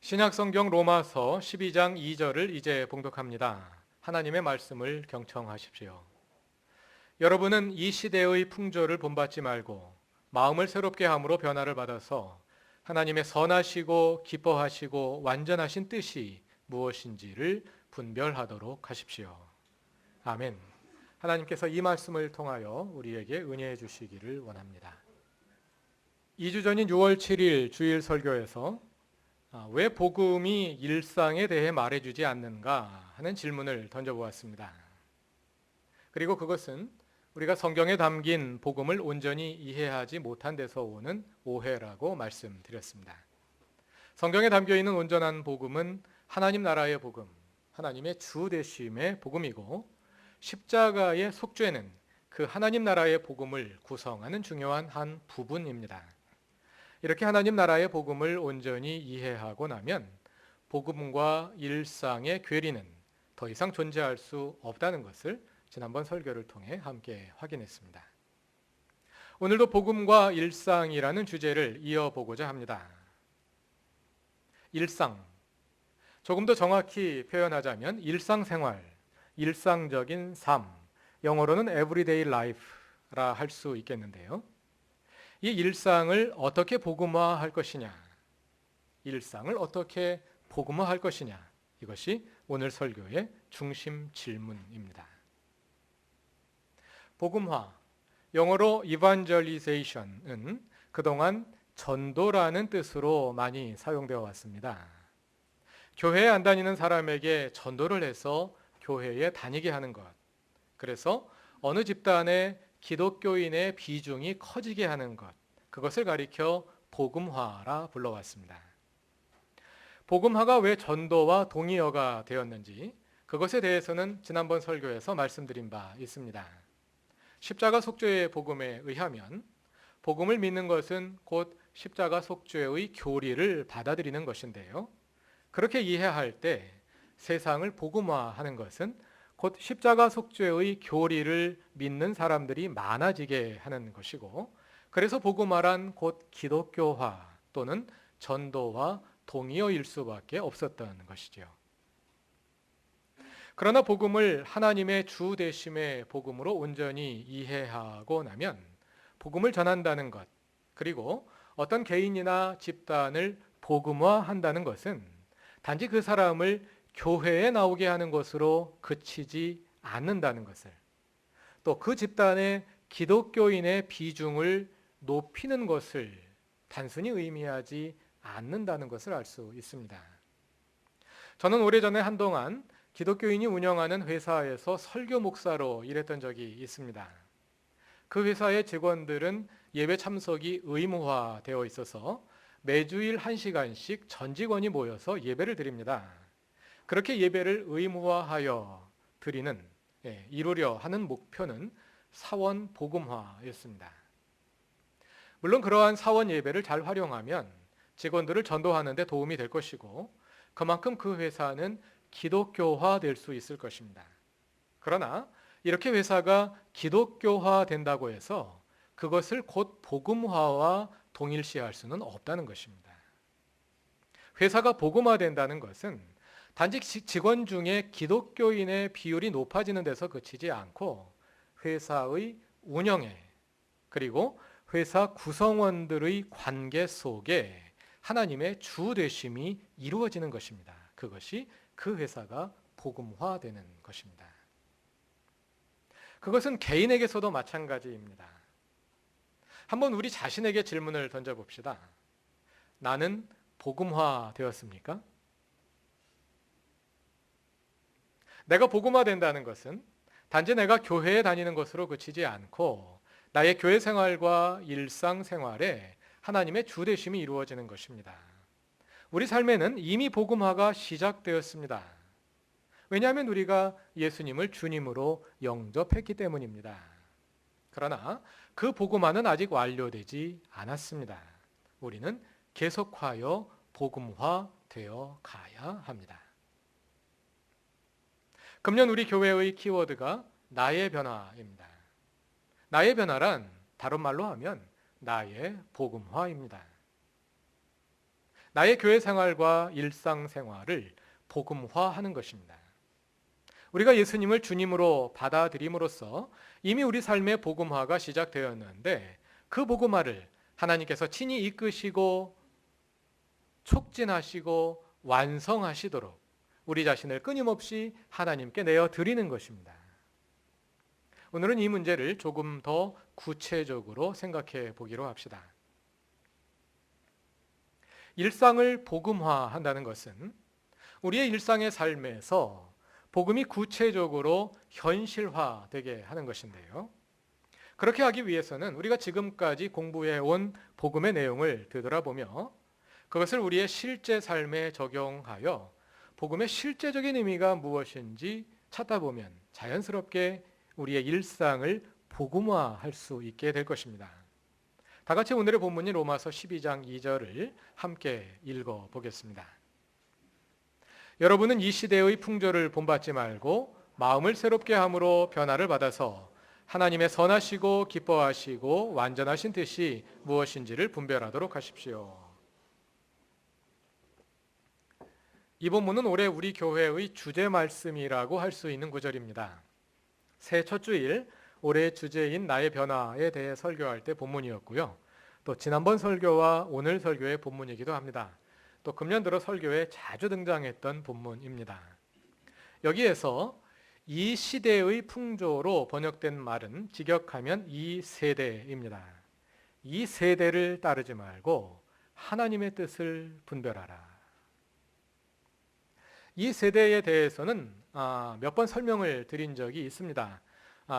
신약성경 로마서 12장 2절을 이제 봉독합니다. 하나님의 말씀을 경청하십시오. 여러분은 이 시대의 풍조를 본받지 말고 마음을 새롭게 함으로 변화를 받아서 하나님의 선하시고 기뻐하시고 완전하신 뜻이 무엇인지를 분별하도록 하십시오. 아멘. 하나님께서 이 말씀을 통하여 우리에게 은혜해 주시기를 원합니다. 2주 전인 6월 7일 주일 설교에서 왜 복음이 일상에 대해 말해주지 않는가 하는 질문을 던져보았습니다. 그리고 그것은 우리가 성경에 담긴 복음을 온전히 이해하지 못한 데서 오는 오해라고 말씀드렸습니다. 성경에 담겨있는 온전한 복음은 하나님 나라의 복음, 하나님의 주 되심의 복음이고 십자가의 속죄는 그 하나님 나라의 복음을 구성하는 중요한 한 부분입니다. 이렇게 하나님 나라의 복음을 온전히 이해하고 나면 복음과 일상의 괴리는 더 이상 존재할 수 없다는 것을 지난번 설교를 통해 함께 확인했습니다. 오늘도 복음과 일상이라는 주제를 이어보고자 합니다. 일상, 조금 더 정확히 표현하자면 일상생활, 일상적인 삶, 영어로는 everyday life라 할 수 있겠는데요. 이 일상을 어떻게 복음화할 것이냐, 일상을 어떻게 복음화할 것이냐, 이것이 오늘 설교의 중심 질문입니다. 복음화, 영어로 evangelization은 그동안 전도라는 뜻으로 많이 사용되어 왔습니다. 교회에 안 다니는 사람에게 전도를 해서 교회에 다니게 하는 것, 그래서 어느 집단에 기독교인의 비중이 커지게 하는 것, 그것을 가리켜 복음화라 불러왔습니다. 복음화가 왜 전도와 동의어가 되었는지 그것에 대해서는 지난번 설교에서 말씀드린 바 있습니다. 십자가 속죄의 복음에 의하면 복음을 믿는 것은 곧 십자가 속죄의 교리를 받아들이는 것인데요. 그렇게 이해할 때 세상을 복음화하는 것은 곧 십자가 속죄의 교리를 믿는 사람들이 많아지게 하는 것이고, 그래서 복음화란 곧 기독교화 또는 전도와 동의어일 수밖에 없었던 것이죠. 그러나 복음을 하나님의 주 되심의 복음으로 온전히 이해하고 나면 복음을 전한다는 것, 그리고 어떤 개인이나 집단을 복음화한다는 것은 단지 그 사람을 교회에 나오게 하는 것으로 그치지 않는다는 것을, 또 그 집단의 기독교인의 비중을 높이는 것을 단순히 의미하지 않는다는 것을 알 수 있습니다. 저는 오래전에 한동안 기독교인이 운영하는 회사에서 설교 목사로 일했던 적이 있습니다. 그 회사의 직원들은 예배 참석이 의무화되어 있어서 매주일 1시간씩 전 직원이 모여서 예배를 드립니다. 그렇게 예배를 의무화하여 드리는, 이루려 하는 목표는 사원 복음화였습니다. 물론 그러한 사원 예배를 잘 활용하면 직원들을 전도하는 데 도움이 될 것이고 그만큼 그 회사는 기독교화 될 수 있을 것입니다. 그러나 이렇게 회사가 기독교화 된다고 해서 그것을 곧 복음화와 동일시할 수는 없다는 것입니다. 회사가 복음화된다는 것은 단지 직원 중에 기독교인의 비율이 높아지는 데서 그치지 않고 회사의 운영에, 그리고 회사 구성원들의 관계 속에 하나님의 주 되심이 이루어지는 것입니다. 그것이 그 회사가 복음화되는 것입니다. 그것은 개인에게서도 마찬가지입니다. 한번 우리 자신에게 질문을 던져봅시다. 나는 복음화되었습니까? 내가 복음화된다는 것은 단지 내가 교회에 다니는 것으로 그치지 않고 나의 교회 생활과 일상 생활에 하나님의 주 되심이 이루어지는 것입니다. 우리 삶에는 이미 복음화가 시작되었습니다. 왜냐하면 우리가 예수님을 주님으로 영접했기 때문입니다. 그러나 그 복음화는 아직 완료되지 않았습니다. 우리는 계속하여 복음화되어 가야 합니다. 금년 우리 교회의 키워드가 나의 변화입니다. 나의 변화란 다른 말로 하면 나의 복음화입니다. 나의 교회 생활과 일상 생활을 복음화하는 것입니다. 우리가 예수님을 주님으로 받아들임으로써 이미 우리 삶의 복음화가 시작되었는데 그 복음화를 하나님께서 친히 이끄시고 촉진하시고 완성하시도록 우리 자신을 끊임없이 하나님께 내어드리는 것입니다. 오늘은 이 문제를 조금 더 구체적으로 생각해 보기로 합시다. 일상을 복음화한다는 것은 우리의 일상의 삶에서 복음이 구체적으로 현실화되게 하는 것인데요. 그렇게 하기 위해서는 우리가 지금까지 공부해온 복음의 내용을 되돌아보며 그것을 우리의 실제 삶에 적용하여 복음의 실제적인 의미가 무엇인지 찾다 보면 자연스럽게 우리의 일상을 복음화할 수 있게 될 것입니다. 다 같이 오늘의 본문인 로마서 12장 2절을 함께 읽어보겠습니다. 여러분은 이 시대의 풍조를 본받지 말고 마음을 새롭게 함으로 변화를 받아서 하나님의 선하시고 기뻐하시고 완전하신 뜻이 무엇인지를 분별하도록 하십시오. 이 본문은 올해 우리 교회의 주제 말씀이라고 할 수 있는 구절입니다. 새해 첫 주일 올해의 주제인 나의 변화에 대해 설교할 때 본문이었고요. 또 지난번 설교와 오늘 설교의 본문이기도 합니다. 또 금년 들어 설교에 자주 등장했던 본문입니다. 여기에서 이 시대의 풍조로 번역된 말은 직역하면 이 세대입니다. 이 세대를 따르지 말고 하나님의 뜻을 분별하라. 이 세대에 대해서는 몇 번 설명을 드린 적이 있습니다.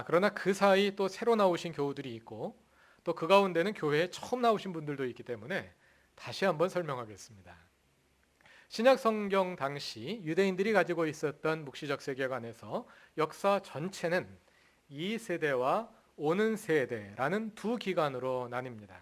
그러나 그 사이 또 새로 나오신 교우들이 있고 또 그 가운데는 교회에 처음 나오신 분들도 있기 때문에 다시 한번 설명하겠습니다. 신약 성경 당시 유대인들이 가지고 있었던 묵시적 세계관에서 역사 전체는 이 세대와 오는 세대라는 두 기간으로 나뉩니다.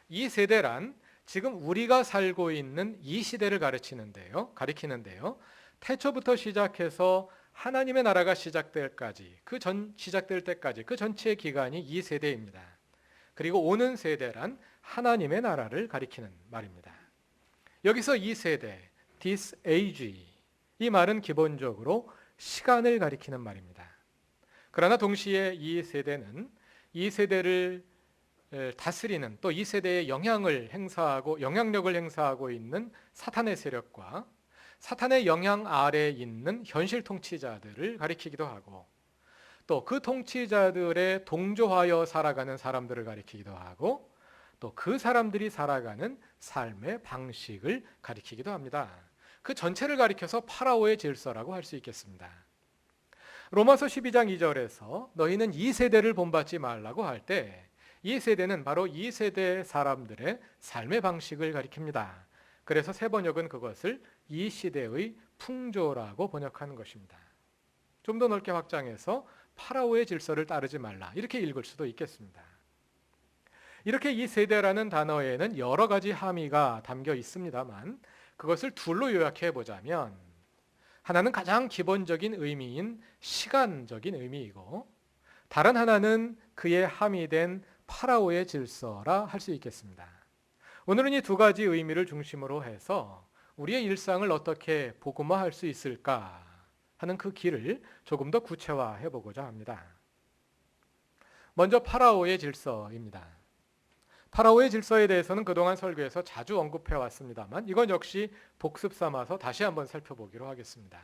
이 세대란 지금 우리가 살고 있는 이 시대를 가리키는데요. 태초부터 시작해서 하나님의 나라가 시작될 때까지 그 전체 기간이 이 세대입니다. 그리고 오는 세대란 하나님의 나라를 가리키는 말입니다. 여기서 이 세대, this age, 이 말은 기본적으로 시간을 가리키는 말입니다. 그러나 동시에 이 세대는 이 세대를 다스리는 또 이 세대에 영향력을 행사하고 있는 사탄의 세력과 사탄의 영향 아래에 있는 현실 통치자들을 가리키기도 하고 또 그 통치자들의 동조하여 살아가는 사람들을 가리키기도 하고 또 그 사람들이 살아가는 삶의 방식을 가리키기도 합니다. 그 전체를 가리켜서 파라오의 질서라고 할 수 있겠습니다. 로마서 12장 2절에서 너희는 이 세대를 본받지 말라고 할 때 이 세대는 바로 이 세대 사람들의 삶의 방식을 가리킵니다. 그래서 새 번역은 그것을 이 시대의 풍조라고 번역하는 것입니다. 좀 더 넓게 확장해서 파라오의 질서를 따르지 말라 이렇게 읽을 수도 있겠습니다. 이렇게 이 세대라는 단어에는 여러 가지 함의가 담겨 있습니다만 그것을 둘로 요약해 보자면 하나는 가장 기본적인 의미인 시간적인 의미이고 다른 하나는 그의 함의된 파라오의 질서라 할 수 있겠습니다. 오늘은 이 두 가지 의미를 중심으로 해서 우리의 일상을 어떻게 복음화할 수 있을까 하는 그 길을 조금 더 구체화해 보고자 합니다. 먼저 파라오의 질서입니다. 파라오의 질서에 대해서는 그동안 설교에서 자주 언급해 왔습니다만 이건 역시 복습 삼아서 다시 한번 살펴보기로 하겠습니다.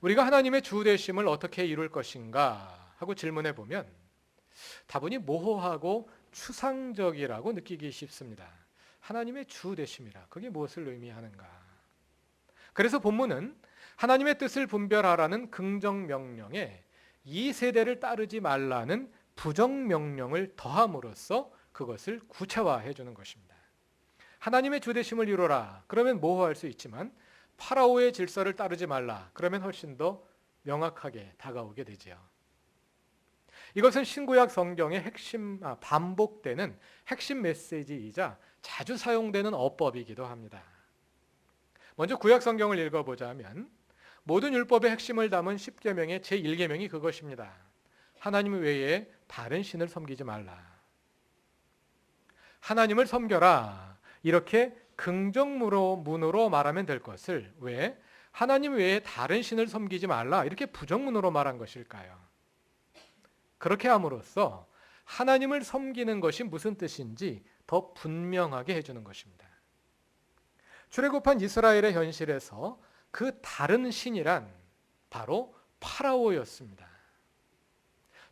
우리가 하나님의 주 되심을 어떻게 이룰 것인가 하고 질문해 보면 다분히 모호하고 추상적이라고 느끼기 쉽습니다. 하나님의 주 되심이라 그게 무엇을 의미하는가? 그래서 본문은 하나님의 뜻을 분별하라는 긍정 명령에 이 세대를 따르지 말라는 부정 명령을 더함으로써 그것을 구체화해 주는 것입니다. 하나님의 주 되심을 이루라. 그러면 모호할 수 있지만 파라오의 질서를 따르지 말라. 그러면 훨씬 더 명확하게 다가오게 되지요. 이것은 신구약 성경의 반복되는 핵심 메시지이자 자주 사용되는 어법이기도 합니다. 먼저 구약 성경을 읽어보자면 모든 율법의 핵심을 담은 10계명의 제1계명이 그것입니다. 하나님 외에 다른 신을 섬기지 말라. 하나님을 섬겨라. 이렇게 긍정문으로 말하면 될 것을 왜 하나님 외에 다른 신을 섬기지 말라 이렇게 부정문으로 말한 것일까요? 그렇게 함으로써 하나님을 섬기는 것이 무슨 뜻인지 더 분명하게 해주는 것입니다. 출애굽한 이스라엘의 현실에서 그 다른 신이란 바로 파라오였습니다.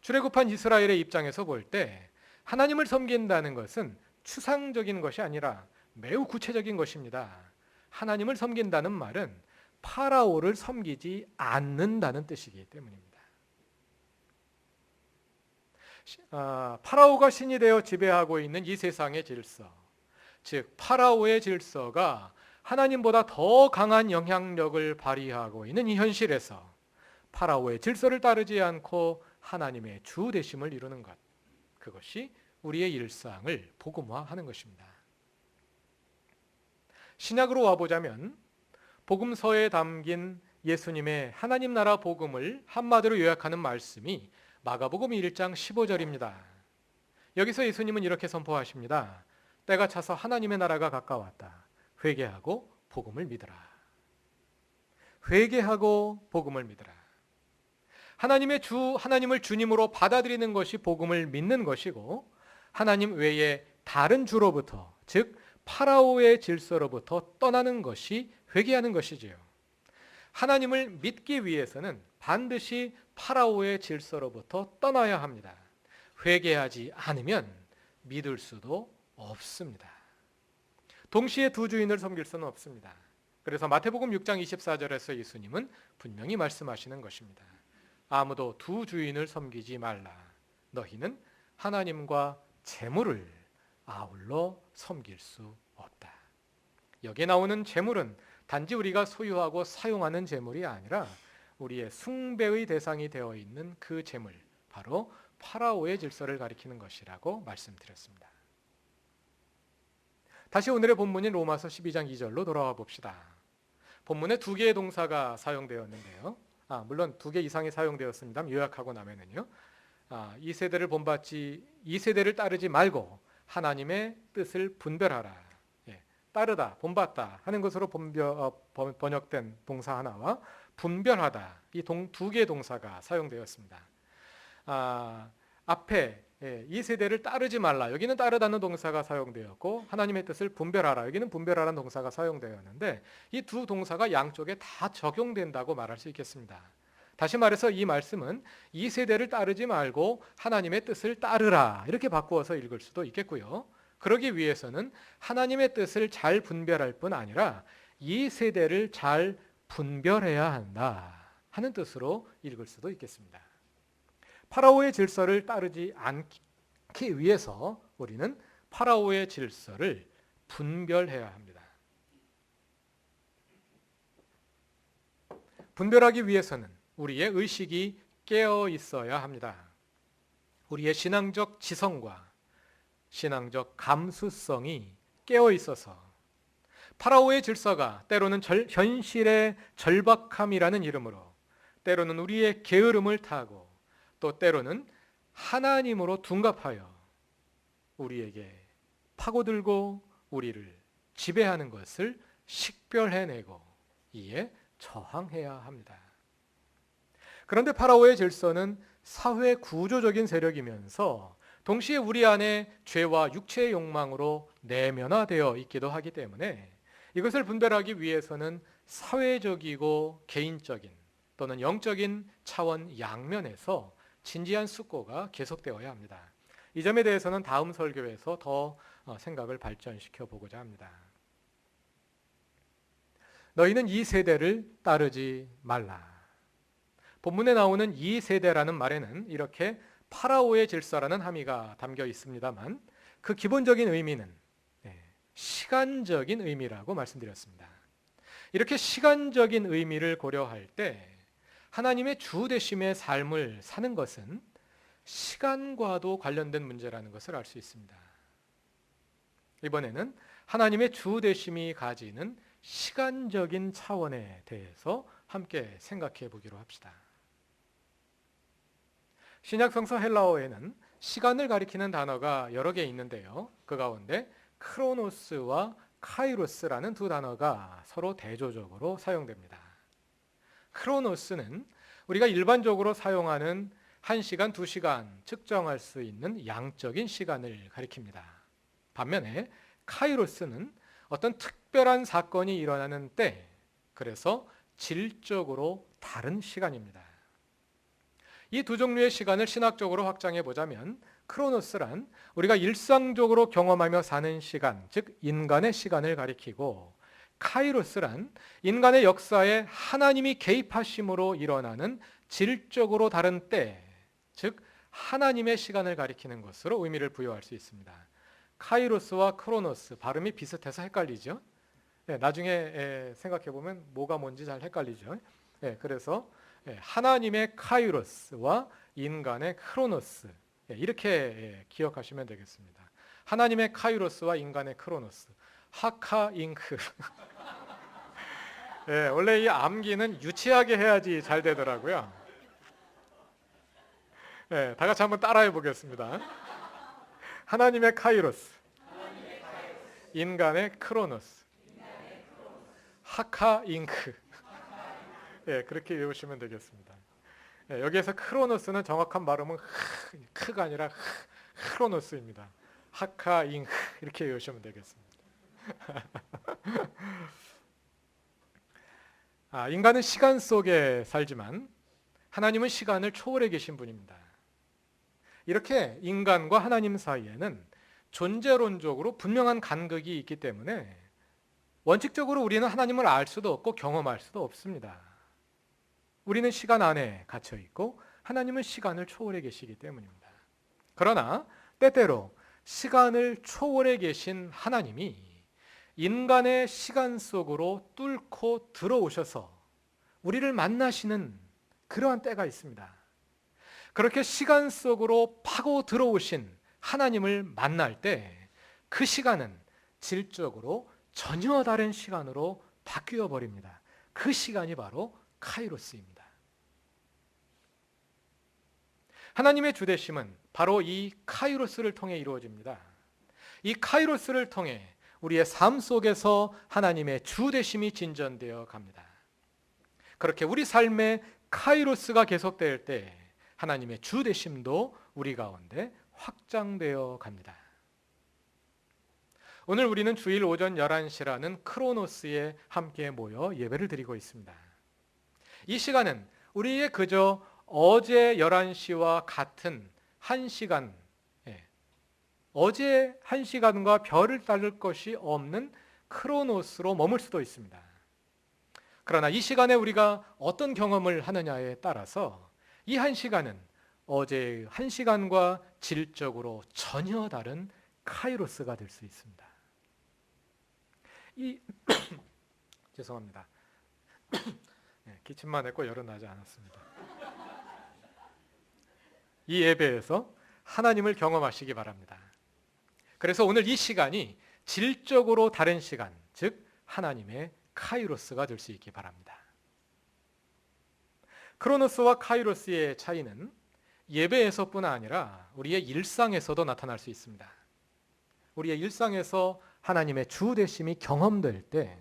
출애굽한 이스라엘의 입장에서 볼 때 하나님을 섬긴다는 것은 추상적인 것이 아니라 매우 구체적인 것입니다. 하나님을 섬긴다는 말은 파라오를 섬기지 않는다는 뜻이기 때문입니다. 파라오가 신이 되어 지배하고 있는 이 세상의 질서, 즉 파라오의 질서가 하나님보다 더 강한 영향력을 발휘하고 있는 이 현실에서 파라오의 질서를 따르지 않고 하나님의 주 되심을 이루는 것, 그것이 우리의 일상을 복음화하는 것입니다. 신약으로 와보자면 복음서에 담긴 예수님의 하나님 나라 복음을 한마디로 요약하는 말씀이 마가복음 1장 15절입니다. 여기서 예수님은 이렇게 선포하십니다. 때가 차서 하나님의 나라가 가까웠다. 회개하고 복음을 믿으라. 회개하고 복음을 믿으라. 하나님을 주님으로 받아들이는 것이 복음을 믿는 것이고, 하나님 외에 다른 주로부터, 즉 파라오의 질서로부터 떠나는 것이 회개하는 것이지요. 하나님을 믿기 위해서는 반드시 파라오의 질서로부터 떠나야 합니다. 회개하지 않으면 믿을 수도 없습니다. 동시에 두 주인을 섬길 수는 없습니다. 그래서 마태복음 6장 24절에서 예수님은 분명히 말씀하시는 것입니다. 아무도 두 주인을 섬기지 말라. 너희는 하나님과 재물을 아울러 섬길 수 없다. 여기에 나오는 재물은 단지 우리가 소유하고 사용하는 재물이 아니라 우리의 숭배의 대상이 되어 있는 그 재물, 바로 파라오의 질서를 가리키는 것이라고 말씀드렸습니다. 다시 오늘의 본문인 로마서 12장 2절로 돌아와 봅시다. 본문에 두 개의 동사가 사용되었는데요. 물론 두 개 이상이 사용되었습니다. 요약하고 나면은요. 이 세대를 따르지 말고 하나님의 뜻을 분별하라. 따르다, 본받다 하는 것으로 번역된 동사 하나와 분별하다, 이 두 개의 동사가 사용되었습니다. 앞에 이 세대를 따르지 말라, 여기는 따르다는 동사가 사용되었고, 하나님의 뜻을 분별하라, 여기는 분별하라는 동사가 사용되었는데, 이 두 동사가 양쪽에 다 적용된다고 말할 수 있겠습니다. 다시 말해서 이 말씀은 이 세대를 따르지 말고 하나님의 뜻을 따르라, 이렇게 바꾸어서 읽을 수도 있겠고요. 그러기 위해서는 하나님의 뜻을 잘 분별할 뿐 아니라 이 세대를 잘 분별해야 한다 하는 뜻으로 읽을 수도 있겠습니다. 파라오의 질서를 따르지 않기 위해서 우리는 파라오의 질서를 분별해야 합니다. 분별하기 위해서는 우리의 의식이 깨어 있어야 합니다. 우리의 신앙적 지성과 신앙적 감수성이 깨어 있어서 파라오의 질서가 때로는 현실의 절박함이라는 이름으로, 때로는 우리의 게으름을 타고, 또 때로는 하나님으로 둔갑하여 우리에게 파고들고 우리를 지배하는 것을 식별해내고 이에 저항해야 합니다. 그런데 파라오의 질서는 사회 구조적인 세력이면서 동시에 우리 안에 죄와 육체의 욕망으로 내면화되어 있기도 하기 때문에 이것을 분별하기 위해서는 사회적이고 개인적인 또는 영적인 차원 양면에서 진지한 숙고가 계속되어야 합니다. 이 점에 대해서는 다음 설교에서 더 생각을 발전시켜 보고자 합니다. 너희는 이 세대를 따르지 말라. 본문에 나오는 이 세대라는 말에는 이렇게 파라오의 질서라는 함의가 담겨 있습니다만, 그 기본적인 의미는 시간적인 의미라고 말씀드렸습니다. 이렇게 시간적인 의미를 고려할 때 하나님의 주 되심의 삶을 사는 것은 시간과도 관련된 문제라는 것을 알 수 있습니다. 이번에는 하나님의 주 되심이 가지는 시간적인 차원에 대해서 함께 생각해 보기로 합시다. 신약성서 헬라어에는 시간을 가리키는 단어가 여러 개 있는데요. 그 가운데 크로노스와 카이로스라는 두 단어가 서로 대조적으로 사용됩니다. 크로노스는 우리가 일반적으로 사용하는 1시간, 2시간 측정할 수 있는 양적인 시간을 가리킵니다. 반면에 카이로스는 어떤 특별한 사건이 일어나는 때, 그래서 질적으로 다른 시간입니다. 이 두 종류의 시간을 신학적으로 확장해 보자면 크로노스란 우리가 일상적으로 경험하며 사는 시간, 즉 인간의 시간을 가리키고, 카이로스란 인간의 역사에 하나님이 개입하심으로 일어나는 질적으로 다른 때, 즉 하나님의 시간을 가리키는 것으로 의미를 부여할 수 있습니다. 카이로스와 크로노스 발음이 비슷해서 헷갈리죠. 나중에 생각해 보면 뭐가 뭔지 잘 헷갈리죠. 그래서 하나님의 카이로스와 인간의 크로노스, 이렇게 기억하시면 되겠습니다. 하나님의 카이로스와 인간의 크로노스, 하카 잉크. 원래 이 암기는 유치하게 해야지 잘 되더라고요. 다 같이 한번 따라해 보겠습니다. 하나님의 카이로스, 인간의 크로노스, 하카 잉크. 그렇게 외우시면 되겠습니다. 여기에서 크로노스는 정확한 발음은 크가 아니라 크로노스입니다. 하카 잉크 이렇게 외우시면 되겠습니다. 인간은 시간 속에 살지만 하나님은 시간을 초월해 계신 분입니다. 이렇게 인간과 하나님 사이에는 존재론적으로 분명한 간극이 있기 때문에 원칙적으로 우리는 하나님을 알 수도 없고 경험할 수도 없습니다. 우리는 시간 안에 갇혀 있고 하나님은 시간을 초월해 계시기 때문입니다. 그러나 때때로 시간을 초월해 계신 하나님이 인간의 시간 속으로 뚫고 들어오셔서 우리를 만나시는 그러한 때가 있습니다. 그렇게 시간 속으로 파고 들어오신 하나님을 만날 때 그 시간은 질적으로 전혀 다른 시간으로 바뀌어 버립니다. 그 시간이 바로 카이로스입니다. 하나님의 주되심은 바로 이 카이로스를 통해 이루어집니다. 이 카이로스를 통해 우리의 삶 속에서 하나님의 주되심이 진전되어 갑니다. 그렇게 우리 삶에 카이로스가 계속될 때 하나님의 주되심도 우리 가운데 확장되어 갑니다. 오늘 우리는 주일 오전 11시라는 크로노스에 함께 모여 예배를 드리고 있습니다. 이 시간은 우리의 그저 어제 11시와 같은 1시간, 어제 1시간과 별을 따를 것이 없는 크로노스로 머물 수도 있습니다. 그러나 이 시간에 우리가 어떤 경험을 하느냐에 따라서 이 1시간은 어제의 1시간과 질적으로 전혀 다른 카이로스가 될 수 있습니다. 죄송합니다. 기침만 했고 열은 나지 않았습니다. 이 예배에서 하나님을 경험하시기 바랍니다. 그래서 오늘 이 시간이 질적으로 다른 시간, 즉 하나님의 카이로스가 될 수 있기 바랍니다. 크로노스와 카이로스의 차이는 예배에서뿐 아니라 우리의 일상에서도 나타날 수 있습니다. 우리의 일상에서 하나님의 주되심이 경험될 때,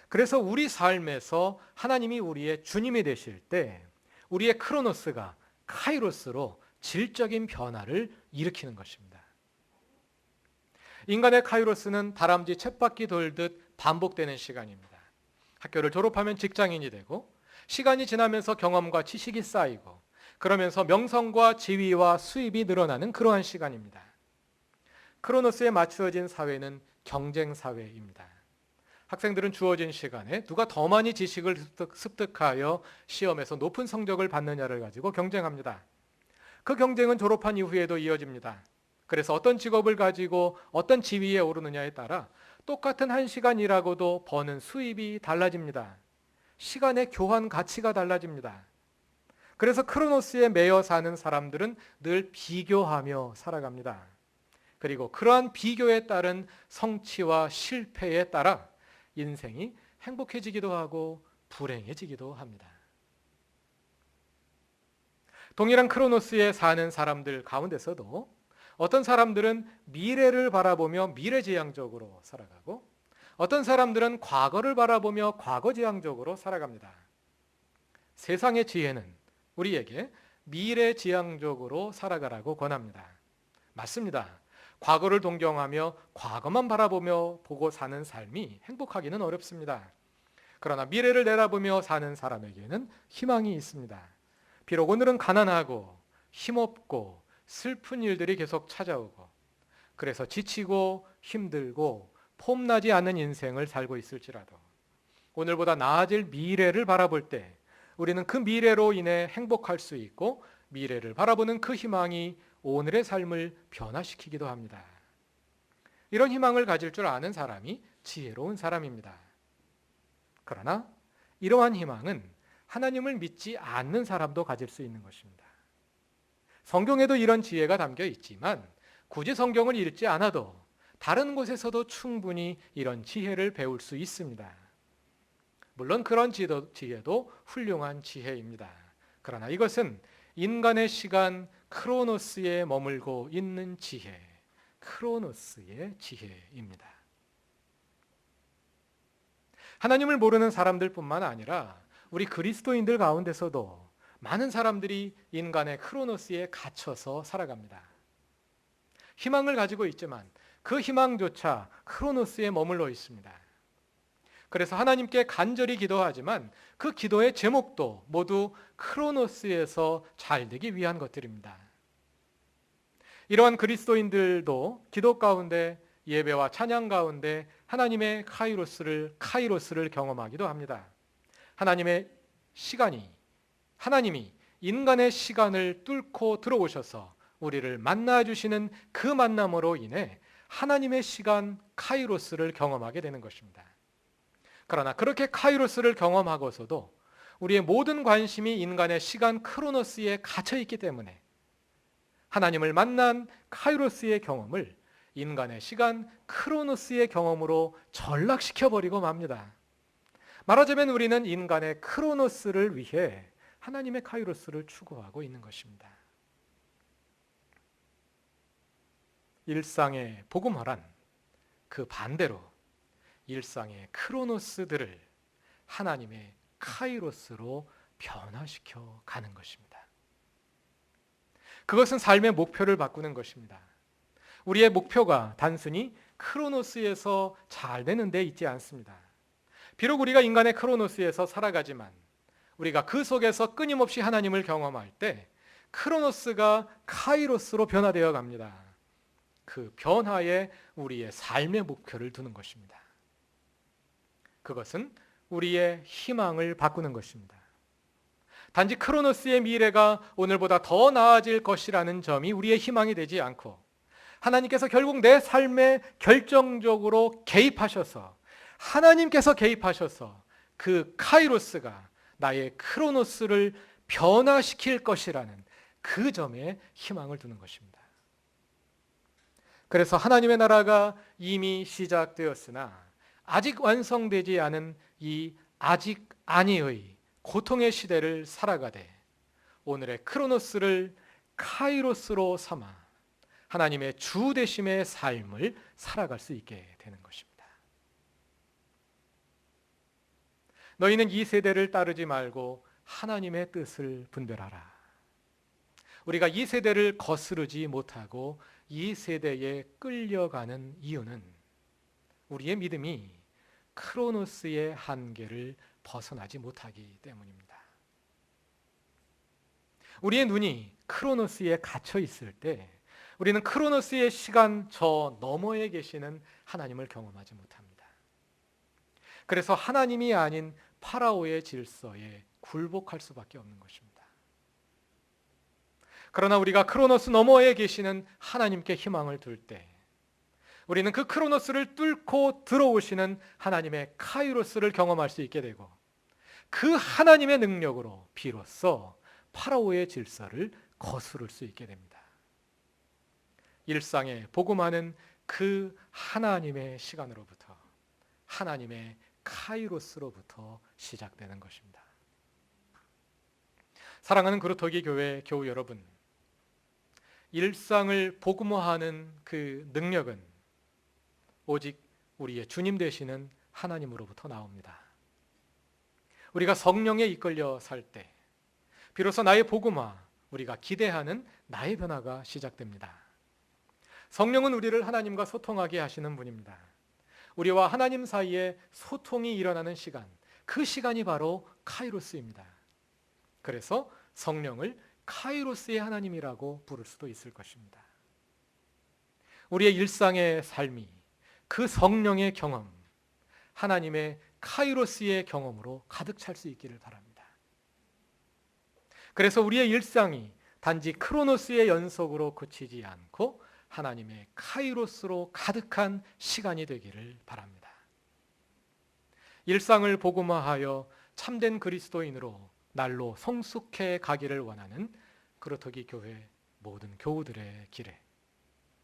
그래서 우리 삶에서 하나님이 우리의 주님이 되실 때 우리의 크로노스가 카이로스로 질적인 변화를 일으키는 것입니다. 인간의 카이로스는 다람쥐 쳇바퀴 돌듯 반복되는 시간입니다. 학교를 졸업하면 직장인이 되고, 시간이 지나면서 경험과 지식이 쌓이고, 그러면서 명성과 지위와 수입이 늘어나는 그러한 시간입니다. 크로노스에 맞추어진 사회는 경쟁 사회입니다. 학생들은 주어진 시간에 누가 더 많이 지식을 습득하여 시험에서 높은 성적을 받느냐를 가지고 경쟁합니다. 그 경쟁은 졸업한 이후에도 이어집니다. 그래서 어떤 직업을 가지고 어떤 지위에 오르느냐에 따라 똑같은 1시간 일하고도 버는 수입이 달라집니다. 시간의 교환 가치가 달라집니다. 그래서 크로노스에 매여 사는 사람들은 늘 비교하며 살아갑니다. 그리고 그러한 비교에 따른 성취와 실패에 따라 인생이 행복해지기도 하고 불행해지기도 합니다. 동일한 크로노스에 사는 사람들 가운데서도 어떤 사람들은 미래를 바라보며 미래지향적으로 살아가고, 어떤 사람들은 과거를 바라보며 과거지향적으로 살아갑니다. 세상의 지혜는 우리에게 미래지향적으로 살아가라고 권합니다. 맞습니다. 과거를 동경하며 과거만 바라보며 보고 사는 삶이 행복하기는 어렵습니다. 그러나 미래를 내다보며 사는 사람에게는 희망이 있습니다. 비록 오늘은 가난하고 힘없고 슬픈 일들이 계속 찾아오고 그래서 지치고 힘들고 폼나지 않은 인생을 살고 있을지라도 오늘보다 나아질 미래를 바라볼 때 우리는 그 미래로 인해 행복할 수 있고 미래를 바라보는 그 희망이 오늘의 삶을 변화시키기도 합니다. 이런 희망을 가질 줄 아는 사람이 지혜로운 사람입니다. 그러나 이러한 희망은 하나님을 믿지 않는 사람도 가질 수 있는 것입니다. 성경에도 이런 지혜가 담겨 있지만 굳이 성경을 읽지 않아도 다른 곳에서도 충분히 이런 지혜를 배울 수 있습니다. 물론 그런 지혜도 훌륭한 지혜입니다. 그러나 이것은 인간의 시간 크로노스에 머물고 있는 지혜, 크로노스의 지혜입니다. 하나님을 모르는 사람들뿐만 아니라 우리 그리스도인들 가운데서도 많은 사람들이 인간의 크로노스에 갇혀서 살아갑니다. 희망을 가지고 있지만 그 희망조차 크로노스에 머물러 있습니다. 그래서 하나님께 간절히 기도하지만 그 기도의 제목도 모두 크로노스에서 잘 되기 위한 것들입니다. 이러한 그리스도인들도 기도 가운데 예배와 찬양 가운데 하나님의 카이로스를 경험하기도 합니다. 하나님이 인간의 시간을 뚫고 들어오셔서 우리를 만나 주시는 그 만남으로 인해 하나님의 시간 카이로스를 경험하게 되는 것입니다. 그러나 그렇게 카이로스를 경험하고서도 우리의 모든 관심이 인간의 시간 크로노스에 갇혀 있기 때문에 하나님을 만난 카이로스의 경험을 인간의 시간 크로노스의 경험으로 전락시켜버리고 맙니다. 말하자면 우리는 인간의 크로노스를 위해 하나님의 카이로스를 추구하고 있는 것입니다. 일상의 복음화란 그 반대로 일상의 크로노스들을 하나님의 카이로스로 변화시켜 가는 것입니다. 그것은 삶의 목표를 바꾸는 것입니다. 우리의 목표가 단순히 크로노스에서 잘 되는 데 있지 않습니다. 비록 우리가 인간의 크로노스에서 살아가지만 우리가 그 속에서 끊임없이 하나님을 경험할 때 크로노스가 카이로스로 변화되어 갑니다. 그 변화에 우리의 삶의 목표를 두는 것입니다. 그것은 우리의 희망을 바꾸는 것입니다. 단지 크로노스의 미래가 오늘보다 더 나아질 것이라는 점이 우리의 희망이 되지 않고 하나님께서 결국 내 삶에 결정적으로 개입하셔서 하나님께서 개입하셔서 그 카이로스가 나의 크로노스를 변화시킬 것이라는 그 점에 희망을 두는 것입니다. 그래서 하나님의 나라가 이미 시작되었으나 아직 완성되지 않은 이 아직 아니의 고통의 시대를 살아가되 오늘의 크로노스를 카이로스로 삼아 하나님의 주 되심의 삶을 살아갈 수 있게 되는 것입니다. 너희는 이 세대를 따르지 말고 하나님의 뜻을 분별하라. 우리가 이 세대를 거스르지 못하고 이 세대에 끌려가는 이유는 우리의 믿음이 크로노스의 한계를 벗어나지 못하기 때문입니다. 우리의 눈이 크로노스에 갇혀 있을 때 우리는 크로노스의 시간 저 너머에 계시는 하나님을 경험하지 못합니다. 그래서 하나님이 아닌 파라오의 질서에 굴복할 수밖에 없는 것입니다. 그러나 우리가 크로노스 너머에 계시는 하나님께 희망을 둘 때 우리는 그 크로노스를 뚫고 들어오시는 하나님의 카이로스를 경험할 수 있게 되고 그 하나님의 능력으로 비로소 파라오의 질서를 거스를 수 있게 됩니다. 일상에 복음하는 그 하나님의 시간으로부터 하나님의 카이로스로부터 시작되는 것입니다. 사랑하는 그루터기 교회 교우 여러분, 일상을 복음화하는 그 능력은 오직 우리의 주님 되시는 하나님으로부터 나옵니다. 우리가 성령에 이끌려 살 때 비로소 나의 복음화, 우리가 기대하는 나의 변화가 시작됩니다. 성령은 우리를 하나님과 소통하게 하시는 분입니다. 우리와 하나님 사이에 소통이 일어나는 시간, 그 시간이 바로 카이로스입니다. 그래서 성령을 카이로스의 하나님이라고 부를 수도 있을 것입니다. 우리의 일상의 삶이 그 성령의 경험, 하나님의 카이로스의 경험으로 가득 찰 수 있기를 바랍니다. 그래서 우리의 일상이 단지 크로노스의 연속으로 그치지 않고 하나님의 카이로스로 가득한 시간이 되기를 바랍니다. 일상을 복음화하여 참된 그리스도인으로 날로 성숙해 가기를 원하는 그루터기 교회 모든 교우들의 길에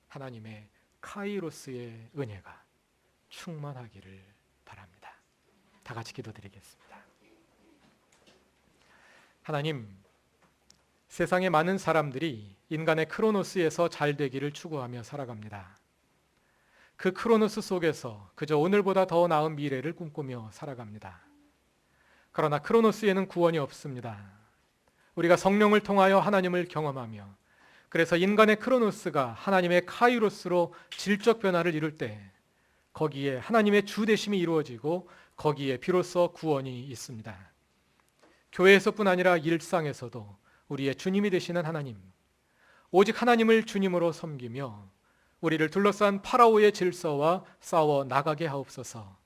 하나님의 카이로스의 은혜가 충만하기를 바랍니다. 다 같이 기도드리겠습니다. 하나님, 세상의 많은 사람들이 인간의 크로노스에서 잘 되기를 추구하며 살아갑니다. 그 크로노스 속에서 그저 오늘보다 더 나은 미래를 꿈꾸며 살아갑니다. 그러나 크로노스에는 구원이 없습니다. 우리가 성령을 통하여 하나님을 경험하며 그래서 인간의 크로노스가 하나님의 카이로스로 질적 변화를 이룰 때 거기에 하나님의 주 되심이 이루어지고 거기에 비로소 구원이 있습니다. 교회에서뿐 아니라 일상에서도 우리의 주님이 되시는 하나님, 오직 하나님을 주님으로 섬기며 우리를 둘러싼 파라오의 질서와 싸워 나가게 하옵소서.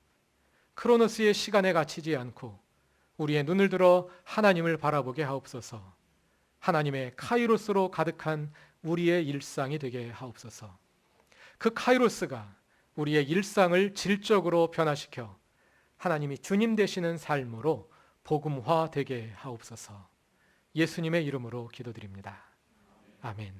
크로노스의 시간에 갇히지 않고 우리의 눈을 들어 하나님을 바라보게 하옵소서. 하나님의 카이로스로 가득한 우리의 일상이 되게 하옵소서. 그 카이로스가 우리의 일상을 질적으로 변화시켜 하나님이 주님 되시는 삶으로 복음화 되게 하옵소서. 예수님의 이름으로 기도드립니다. 아멘.